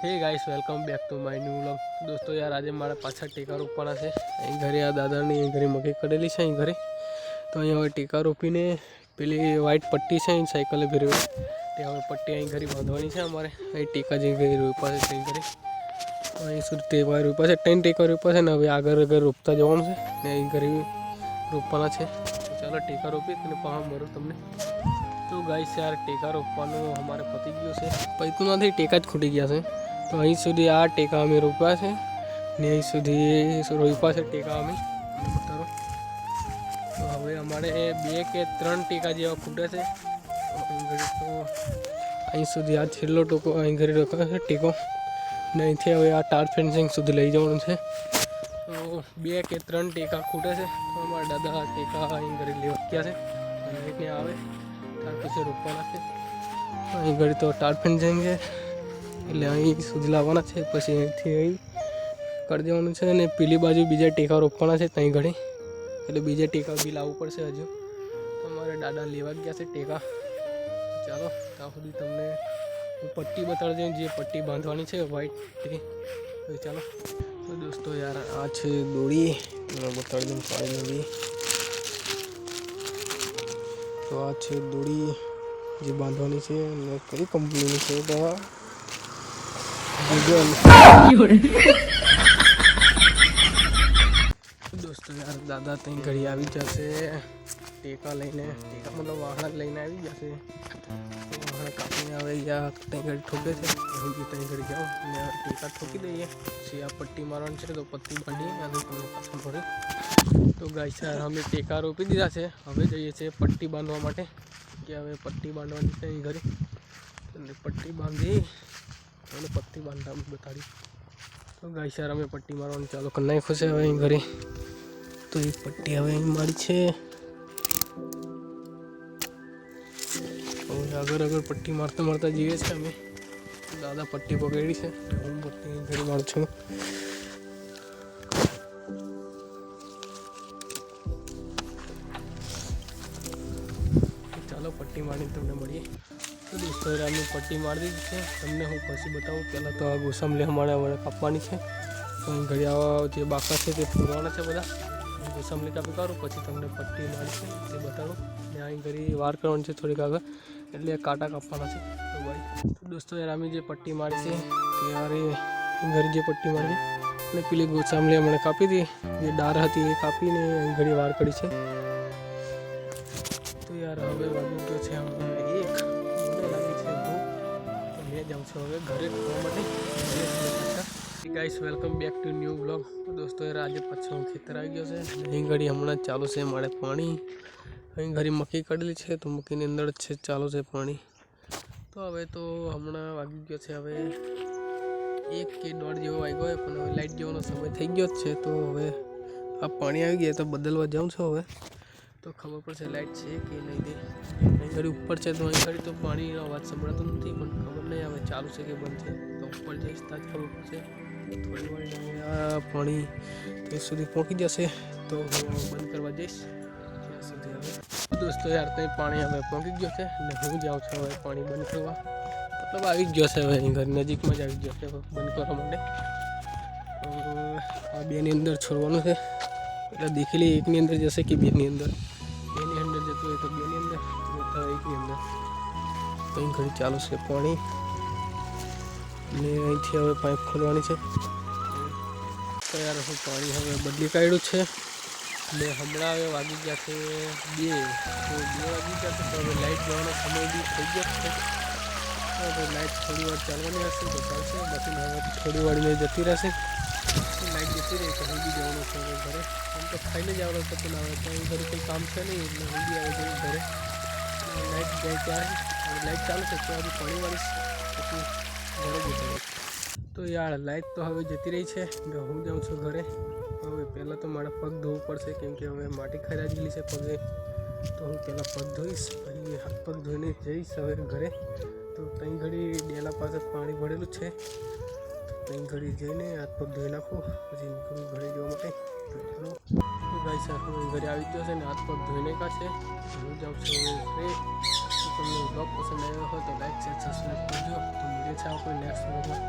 Hey guys welcome back to my new vlog. दोस्तों यार आज मारा पाछा टेका रोपवाना है। અહીં ઘરે આ દાદાની ઘરે મગી કરેલી છે અહીં ઘરે તો અહીં હવે ટેકા રોપીને પેલી વ્હાઈટ પટ્ટી છે અહીં સાયકલે ફેરવે તે હવે પટ્ટી અહીં ઘરે બાંધવાની છે અમારે અહીં ટેકા જે ઘરે રોપવા છે અહીં ઘરે તો અહીં સુધી ટેકા રોપવા છે 3 ટેકા રોપવા છે ને હવે આગળ આગળ રોપતા જવાનું છે ને અહીં ઘરે રોપવાના છે તો ચાલો ટેકા રોપીએ અને પાછા મળો તમને। तो गाइस यार टेका रोपવાનો हमारे पति गयो છે પૈતું નથી ટેકા જ ખૂટી ગયા છે तो અહીં સુધી આ ટેકા અમે રોપ્યા છે ને અહીં સુધી રોપ્યા છે ટેકા અમે બતાવો તો હવે અમારે 2 કે 3 ટેકા જેવા ખૂટે છે તો અહીં સુધી આ છેલ્લો ટોકો અહીં ઘરે રોકાયો છે ટેકો ને અહીંથી હવે આ ટાર ફેન્સિંગ સુધી લઈ જવાનું છે તો 2 કે 3 ટેકા ખૂટે છે તો અમારા દાદા ટેકા અહીં ઘરે લેવા ગયા છે અને અહીંથી આવે तार पीछे रोपवाना है अँ घड़ी तो टार फेंसिंग है એટલે અહીં સુધી લાવવાના છે પછી અહીંથી અહીં કરી દેવાનું છે અને પેલી બાજુ બીજા ટેકા રોપવાના છે ત્યાં ઘડી એટલે બીજા ટેકા બી લાવવું પડશે હજુ તો અમારે દાદા લેવા ગયા છે ટેકા ચાલો ત્યાં સુધી તમને હું પટ્ટી બતાડી દઉં જે પટ્ટી બાંધવાની છે વ્હાઈટ તો ચાલો તો દોસ્તો યાર આ છે દોરી બતાડી દઉં કાળી દોરી तो आ दोड़ी जो बांधवानी है कई कंपनी है तो दोस्तों यार दादा तई घड़ी आ जासे टेका लईने टेका मतलब वाहन लईने आ जासे वाहन कापीने आवे या तई घड़ी ठोके थे હું બી તઈ ઘડી જાઉં ને ટેકા ઠોકી દઈએ પછી આ પટ્ટી મારવાની છે તો પટ્ટી બાંધી અને તમને પાછળ ફરે તો ગાઈસ યાર અમે ટેકા રોપી દીધા છે હવે જઈએ છીએ પટ્ટી બાંધવા માટે કે હવે પટ્ટી બાંધવાની છે અહીં ઘરે અને પટ્ટી બાંધી અને પટ્ટી બાંધતા બતાડી તો ગાઈસ યાર અમે પટ્ટી મારવાનું ચાલુ કરી નાખ્યું છે હવે અહીં ઘરે તો એ પટ્ટી હવે અહીં મારી છે હવે આગળ આગળ પટ્ટી મારતા મારતા જઈએ છીએ અમે दादा पट्टी पकड़ी है हूँ पट्टी घड़ी मार छू चलो पट्टी मारी तमने मळीए तो दोस्तों हमने पट्टी मार दी है तमने हूँ पछी बताऊँ पहला तो आ गोसमली हमारे हमारे कापवानी है तो घड़ी आवा जो बाका है ते पूरवाना है बधा गोसमली कापी करूँ पछी तमने पट्टी मारी है ते बताऊँ ने आ घड़ी वार करवानी है थोड़ी आगे એટલે કાંટા કાપવાના છે તો ભાઈ તો દોસ્તો યાર અમે જે પટ્ટી મારી છે ત્યારે ઘરે જે પટ્ટી મારી અને પેલી ગોસામલી હમણે કાપી હતી જે ડાર હતી એ કાપીને ઘડી વાર કરી છે તો યાર હવે વાગી ગયો છે અમને એક મને લાગી છે ભૂખ તો મેં જાઉં છું હવે ઘરે ખાવા માટે guys welcome back to new blog તો દોસ્તો યાર આજે પછી હું ખેતર આવી ગયો છે અહીં ઘડી હમણાં ચાલુ છે મારે પાણી અહીં ઘરે મકી કાઢેલી છે તો મકીની અંદર છે ચાલુ છે પાણી તો હવે તો હમણાં વાગી ગયો છે હવે 1 કે 1.5 જેવો વાગ્યો હોય પણ હવે લાઇટ જવાનો સમય થઈ ગયો જ છે તો હવે આ પાણી આવી ગયા તો બદલવા જાઉં છું હવે તો ખબર પડશે લાઇટ છે કે નહીં તે અહીં ઘડી ઉપર છે તો અહીં ઘડી તો પાણીનો અવાજ સંભળાતો નથી પણ ખબર નહીં આવે ચાલુ છે કે બંધ છે તો ઉપર જઈશ ત્યાં જ ખબર પડશે થોડી વાર આ પાણી ત્યાં સુધી પહોંચી જશે તો હું બંધ કરવા જઈશ दोस्तों यार तई पानी हमें पहुँची गयो है ने हूँ जाऊँ छूँ हमें पानी बंद करवा मतलब आ गयो है हमें घर नजीक में ज आई गयो है बंद करवा माटे आ बेनी अंदर छोड़वानुं है એટલે દેખી લે એકની અંદર જશે કે બેની અંદર જતો હોય તો બેની અંદર અથવા એકની અંદર તો અહીં ઘડી ચાલુ છે પાણી અને અહીંથી હવે પાઇપ ખોલવાની છે તો યાર હું પાણી હવે બદલી કાઢ્યું છે ને હમણાં હવે વાગી ગયા છે 2 તો 2 વાગી ગયા છે તો હવે લાઇટ જવાનો સમય બી થઈ ગયો છે તો લાઇટ થોડી વાર ચાલવાની હશે તો ચાલશે બાકી હવે થોડી વારમાં જતી રહેશે લાઇટ જતી રહે તો હું બી જવાનું છે હવે ઘરે આમ તો ખાઈને જવાનું છે પણ હવે ત્યાં ઘરે કંઈ કામ છે નહીં એટલે હું બી આવી જઈશ ઘરે લાઇટ જાય ત્યારે લાઇટ ચાલુ છે તો હજી પાણી વાળીશ પછી ઘરે જતી રહીશ તો યાર લાઇટ તો હવે જતી રહી છે એટલે હું જાઉં છું ઘરે હવે પહેલાં તો મારે પગ ધોવું પડશે કેમ કે હવે માટી ખરાઈ ગયેલી છે પગે તો હું પહેલાં પગ ધોઈશ પછી હાથ પગ ધોઈને જઈશ હવે ઘરે તો ત્યાં ઘડી ડેલા પાસે પાણી ભરેલું છે ત્યાં ઘડી જઈને હાથ પગ ધોઈ નાખું પછી નીકળું ઘરે જવા માટે તો ચાલો તો ગાઈસ હું ઘરે આવી ગયો છે ને હાથ પગ ધોઈને કાશે હું જાઉં છું હવે તમને બ્લોગ પસંદ આવ્યો હોય તો લાઈક શેર સબસ્ક્રાઈબ કરજો તો મળીએ છીએ આપણે નેક્સ્ટ બ્લોગમાં।